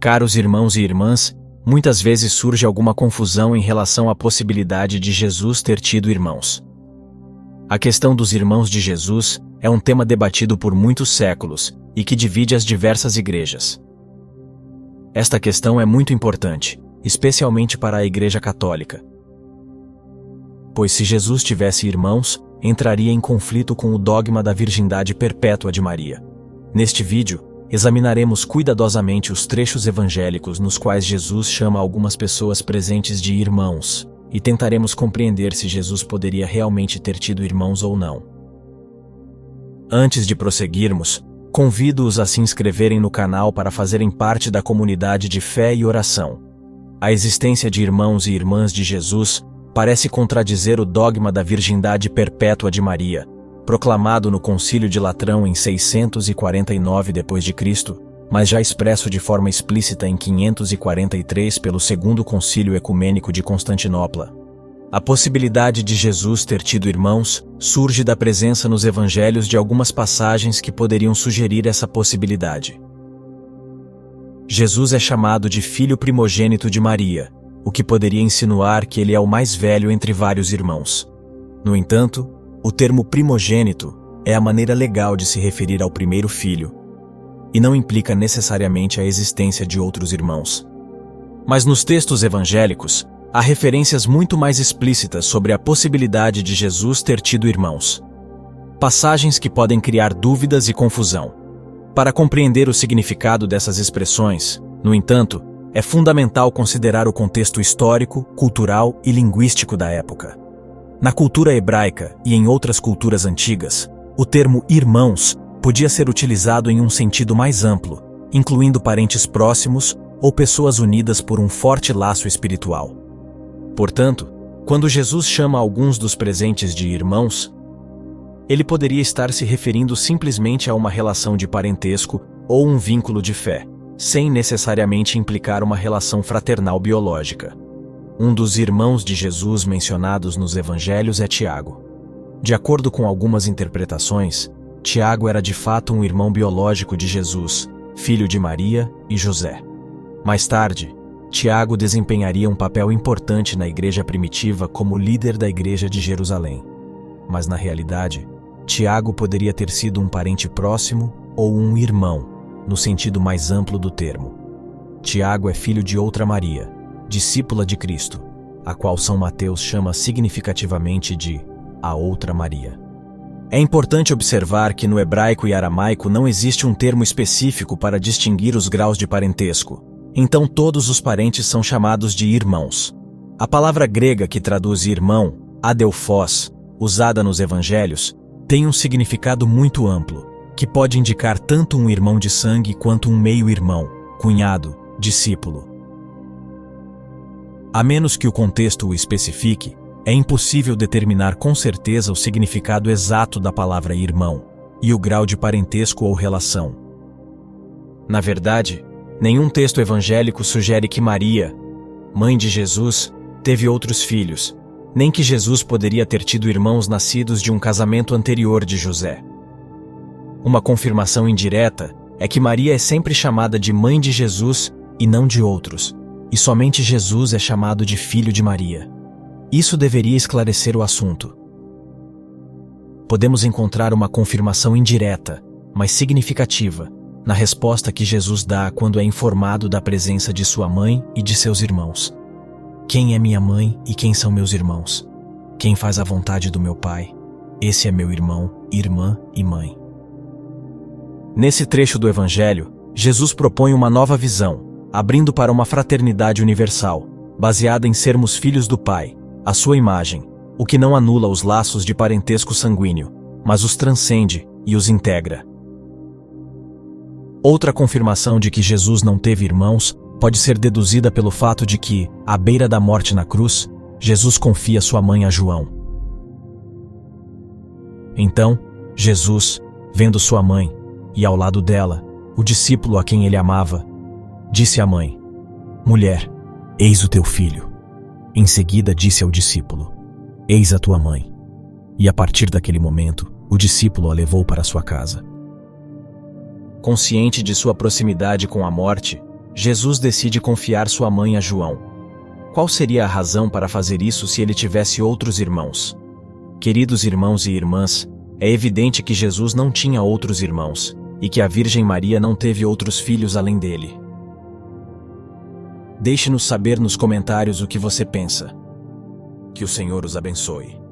Caros irmãos e irmãs, muitas vezes surge alguma confusão em relação à possibilidade de Jesus ter tido irmãos. A questão dos irmãos de Jesus é um tema debatido por muitos séculos e que divide as diversas igrejas. Esta questão é muito importante, especialmente para a Igreja Católica. Pois se Jesus tivesse irmãos, entraria em conflito com o dogma da virgindade perpétua de Maria. Neste vídeo, examinaremos cuidadosamente os trechos evangélicos nos quais Jesus chama algumas pessoas presentes de irmãos, e tentaremos compreender se Jesus poderia realmente ter tido irmãos ou não. Antes de prosseguirmos, convido-os a se inscreverem no canal para fazerem parte da comunidade de fé e oração. A existência de irmãos e irmãs de Jesus parece contradizer o dogma da virgindade perpétua de Maria, proclamado no Concílio de Latrão em 649 d.C., mas já expresso de forma explícita em 543 pelo Segundo Concílio Ecumênico de Constantinopla. A possibilidade de Jesus ter tido irmãos surge da presença nos evangelhos de algumas passagens que poderiam sugerir essa possibilidade. Jesus é chamado de filho primogênito de Maria, o que poderia insinuar que ele é o mais velho entre vários irmãos. No entanto, o termo primogênito é a maneira legal de se referir ao primeiro filho, e não implica necessariamente a existência de outros irmãos. Mas nos textos evangélicos, há referências muito mais explícitas sobre a possibilidade de Jesus ter tido irmãos. Passagens que podem criar dúvidas e confusão. Para compreender o significado dessas expressões, no entanto, é fundamental considerar o contexto histórico, cultural e linguístico da época. Na cultura hebraica e em outras culturas antigas, o termo irmãos podia ser utilizado em um sentido mais amplo, incluindo parentes próximos ou pessoas unidas por um forte laço espiritual. Portanto, quando Jesus chama alguns dos presentes de irmãos, ele poderia estar se referindo simplesmente a uma relação de parentesco ou um vínculo de fé, sem necessariamente implicar uma relação fraternal biológica. Um dos irmãos de Jesus mencionados nos evangelhos é Tiago. De acordo com algumas interpretações, Tiago era de fato um irmão biológico de Jesus, filho de Maria e José. Mais tarde, Tiago desempenharia um papel importante na igreja primitiva como líder da igreja de Jerusalém. Mas na realidade, Tiago poderia ter sido um parente próximo ou um irmão, no sentido mais amplo do termo. Tiago é filho de outra Maria, discípula de Cristo, a qual São Mateus chama significativamente de a outra Maria. É importante observar que no hebraico e aramaico não existe um termo específico para distinguir os graus de parentesco, então todos os parentes são chamados de irmãos. A palavra grega que traduz irmão, adelphos, usada nos evangelhos, tem um significado muito amplo, que pode indicar tanto um irmão de sangue quanto um meio-irmão, cunhado, discípulo. A menos que o contexto o especifique, é impossível determinar com certeza o significado exato da palavra irmão e o grau de parentesco ou relação. Na verdade, nenhum texto evangélico sugere que Maria, mãe de Jesus, teve outros filhos, nem que Jesus poderia ter tido irmãos nascidos de um casamento anterior de José. Uma confirmação indireta é que Maria é sempre chamada de mãe de Jesus e não de outros, e somente Jesus é chamado de filho de Maria. Isso deveria esclarecer o assunto. Podemos encontrar uma confirmação indireta, mas significativa, na resposta que Jesus dá quando é informado da presença de sua mãe e de seus irmãos. Quem é minha mãe e quem são meus irmãos? Quem faz a vontade do meu Pai? Esse é meu irmão, irmã e mãe. Nesse trecho do Evangelho, Jesus propõe uma nova visão, abrindo para uma fraternidade universal, baseada em sermos filhos do Pai, à sua imagem, o que não anula os laços de parentesco sanguíneo, mas os transcende e os integra. Outra confirmação de que Jesus não teve irmãos pode ser deduzida pelo fato de que, à beira da morte na cruz, Jesus confia sua mãe a João. Então, Jesus, vendo sua mãe, e ao lado dela, o discípulo a quem ele amava, disse à mãe: "Mulher, eis o teu filho." Em seguida disse ao discípulo: "Eis a tua mãe." E a partir daquele momento, o discípulo a levou para sua casa. Consciente de sua proximidade com a morte, Jesus decide confiar sua mãe a João. Qual seria a razão para fazer isso se ele tivesse outros irmãos? Queridos irmãos e irmãs, é evidente que Jesus não tinha outros irmãos, e que a Virgem Maria não teve outros filhos além dele. Deixe-nos saber nos comentários o que você pensa. Que o Senhor os abençoe.